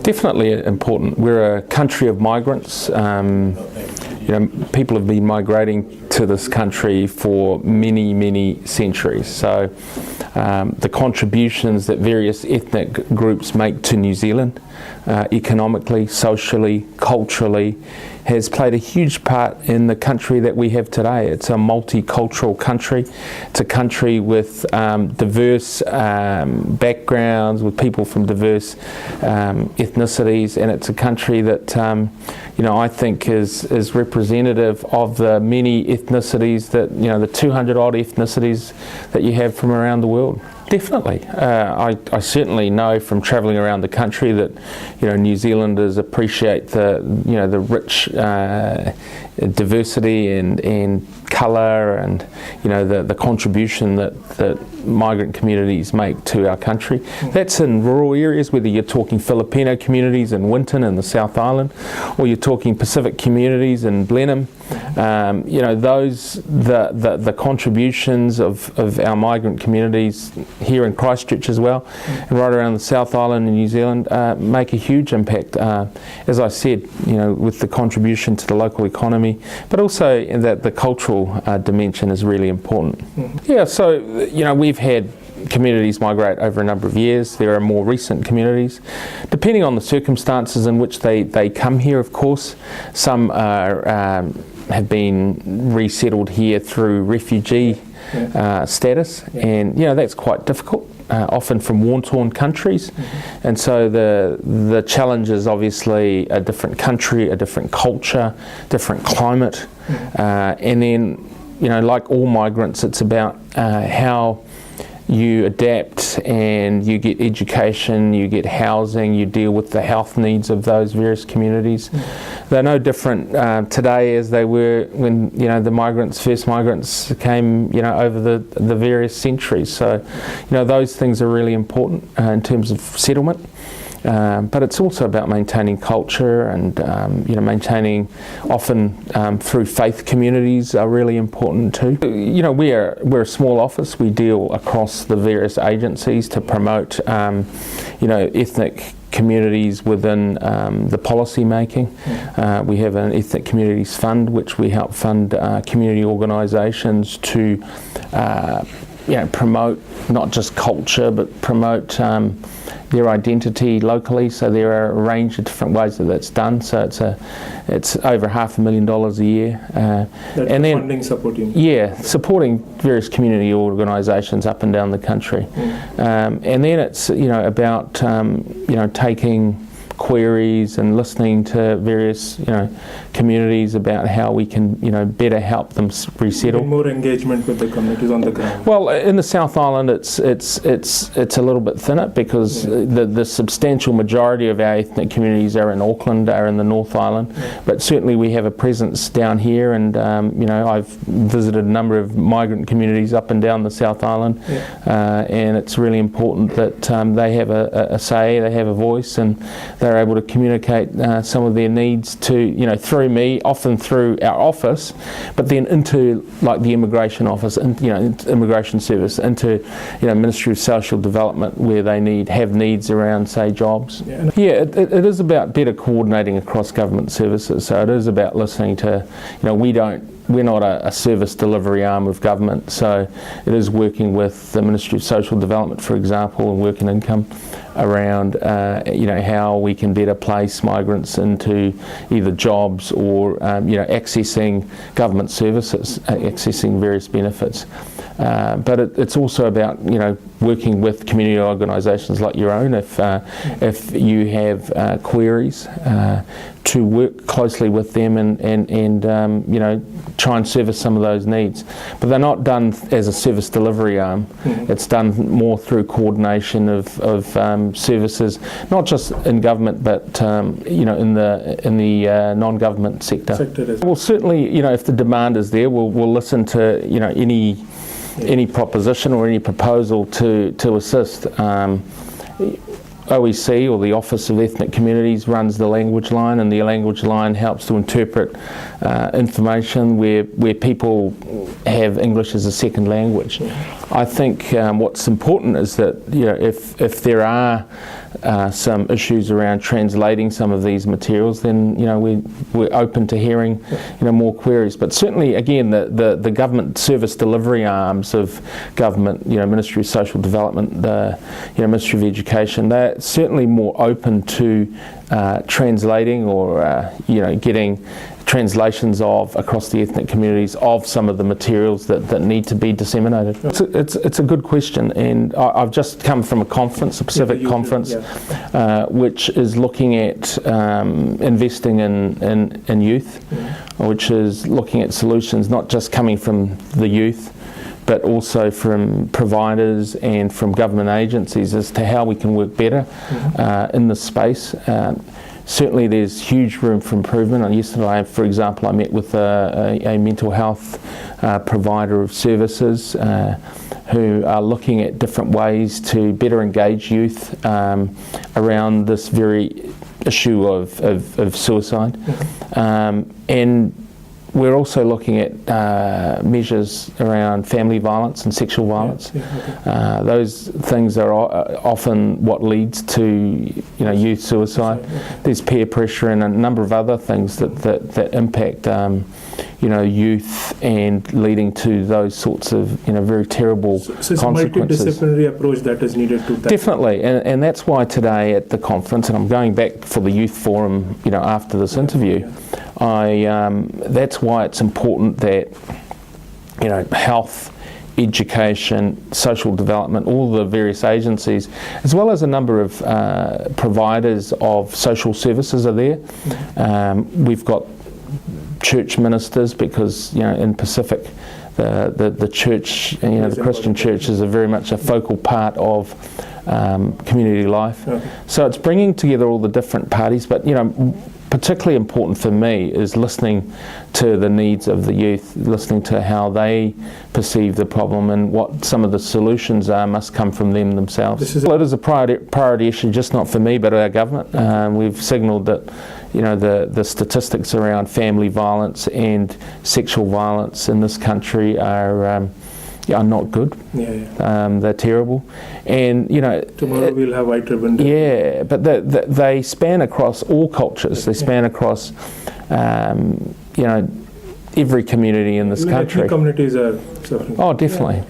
Definitely important. We're a country of migrants. People have been migrating to this country for many, many centuries. So the contributions that various ethnic groups make to New Zealand, economically, socially, culturally, has played a huge part in the country that we have today. It's a multicultural country. It's a country with diverse backgrounds, with people from diverse ethnicities, and it's a country that I think is representative of the many ethnicities that, the 200 odd ethnicities that you have from around the world. Definitely. I certainly know from travelling around the country that, New Zealanders appreciate the rich diversity and colour and, the contribution that migrant communities make to our country. That's in rural areas, whether you're talking Filipino communities in Winton in the South Island, or you're talking Pacific communities in Blenheim. The contributions of our migrant communities here in Christchurch as well, and right around the South Island in New Zealand, make a huge impact. As I said, with the contribution to the local economy, but also in that the cultural dimension is really important. Yeah, so we've had communities migrate over a number of years. There are more recent communities, depending on the circumstances in which they come here. Of course, some are have been resettled here through refugee status, and that's quite difficult, often from war-torn countries, and so the challenge is obviously a different country, a different culture, different climate, and then like all migrants, it's about how you adapt and you get education, you get housing, you deal with the health needs of those various communities. They're no different today as they were when the first migrants came over the various centuries. So those things are really important in terms of settlement. But it's also about maintaining culture and maintaining often through faith communities are really important too. We're a small office. We deal across the various agencies to promote ethnic communities within the policy making. We have an Ethnic Communities Fund which we help fund community organisations to promote not just culture but promote their identity locally. So there are a range of different ways that that's done. So it's over $500,000 a year. That's and then funding supporting. Yeah, supporting various community organisations up and down the country. And then it's about taking queries and listening to various communities about how we can better help them resettle. And more engagement with the communities on the ground. Well, in the South Island it's a little bit thinner because the substantial majority of our ethnic communities are in Auckland, are in the North Island, but certainly we have a presence down here, and I've visited a number of migrant communities up and down the South Island, and it's really important that they have a say, they have a voice, and they're able to communicate some of their needs to, through me, often through our office, but then into like the immigration office, and immigration service, into Ministry of Social Development, where they have needs around, say, jobs. It is about better coordinating across government services. So it is about listening to, we're not a service delivery arm of government, so it is working with the Ministry of Social Development, for example, and Work and Income around how we can better place migrants into either jobs or accessing government services, accessing various benefits. But it's also about working with community organisations like your own if you have queries, to work closely with them and try and service some of those needs. But they're not done as a service delivery arm. It's done more through coordination of services, not just in government, but in the non-government sector. Well, certainly, if the demand is there, we'll listen to any proposition or any proposal to assist. OEC, or the Office of Ethnic Communities, runs the language line, and the language line helps to interpret information where people have English as a second language. I think what's important is that, you know, if there are some issues around translating some of these materials, then, you know, we're open to hearing, you know, more queries. But certainly, again, the government service delivery arms of government, you know, Ministry of Social Development, the, you know, Ministry of Education, they're certainly more open to translating or, you know, getting translations of across the ethnic communities of some of the materials that need to be disseminated. It's a good question, and I've just come from a conference, a Pacific conference, which is looking at investing in youth, which is looking at solutions not just coming from the youth, but also from providers and from government agencies as to how we can work better in this space. Certainly there's huge room for improvement. Yesterday, for example, I met with a mental health provider of services who are looking at different ways to better engage youth around this very issue of suicide. And we're also looking at measures around family violence and sexual violence. Those things are often what leads to, you know, youth suicide. There's peer pressure and a number of other things that impact, you know, youth and leading to those sorts of, you know, very terrible So it's consequences. a multidisciplinary approach that is needed to that. Definitely, and that's why today at the conference, and I'm going back for the youth forum, you know, after this interview, that's why it's important that, you know, health, education, social development, all the various agencies, as well as a number of providers of social services are there. We've got church ministers because, you know, in Pacific, the church, you know, the Christian church is very much a focal part of community life. So it's bringing together all the different parties, but, you know, particularly important for me is listening to the needs of the youth, listening to how they perceive the problem and what some of the solutions are must come from them themselves. It is a priority issue, just not for me, but our government. We've signalled that, you know, the statistics around family violence and sexual violence in this country are not good. They're terrible, and, you know, tomorrow we'll have white ribbon day. Yeah, but they span across all cultures. They span across, you know, every community in this country. Ethnic communities are suffering. Oh, definitely.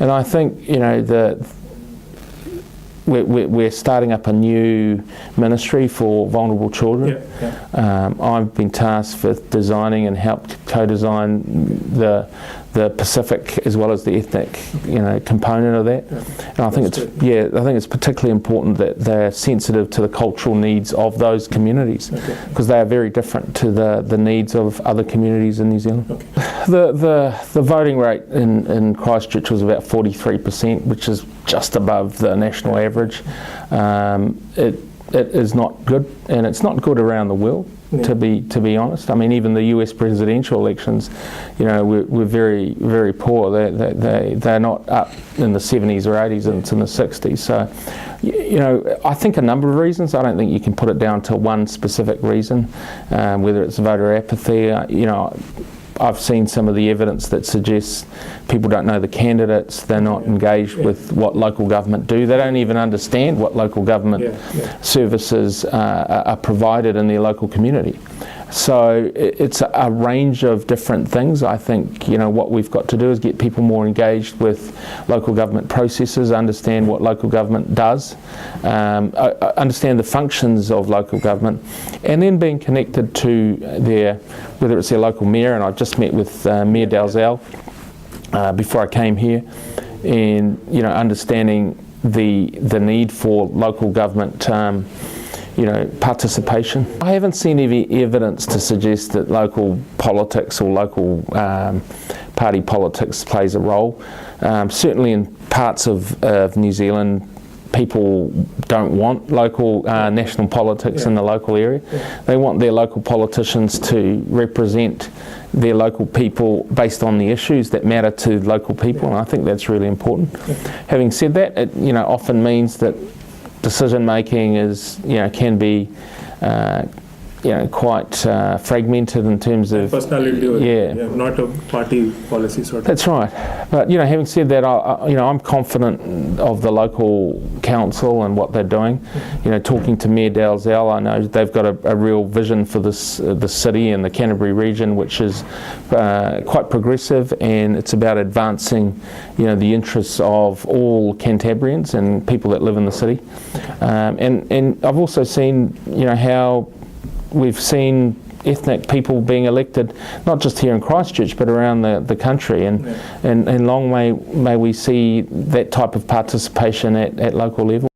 And I think, you know, we're starting up a new ministry for vulnerable children. I've been tasked with designing and helped co-design the Pacific as well as the ethnic, you know, component of that. And I think it's particularly important that they're sensitive to the cultural needs of those communities, because they are very different to the needs of other communities in New Zealand. The voting rate in Christchurch was about 43%, which is just above the national average. It is not good, and it's not good around the world. To be honest, I mean, even the US presidential elections, you know, we're very, very poor. They're not up in the 70s or 80s, and it's in the 60s. So, you know, I think a number of reasons. I don't think you can put it down to one specific reason, whether it's voter apathy. You know, I've seen some of the evidence that suggests people don't know the candidates, they're not engaged with what local government do, they don't even understand what local government services are provided in their local community. So it's a range of different things. I think, you know, what we've got to do is get people more engaged with local government processes, understand what local government does, understand the functions of local government, and then being connected to whether it's their local mayor, and I've just met with Mayor Dalzell before I came here, and, you know, understanding the need for local government you know, participation. I haven't seen any evidence to suggest that local politics or local party politics plays a role. Certainly in parts of New Zealand, people don't want local national politics in the local area. They want their local politicians to represent their local people based on the issues that matter to local people, and I think that's really important. Having said that, it, you know, often means that decision making is, you know, can be quite fragmented in terms of personality, yeah. not a party policy sort of. That's right. But having said that, I'm confident of the local council and what they're doing. Talking to Mayor Dalzell, I know they've got a real vision for the city and the Canterbury region, which is quite progressive, and it's about advancing, the interests of all Cantabrians and people that live in the city. And I've also seen, how we've seen ethnic people being elected, not just here in Christchurch, but around the country. And long may we see that type of participation at local level.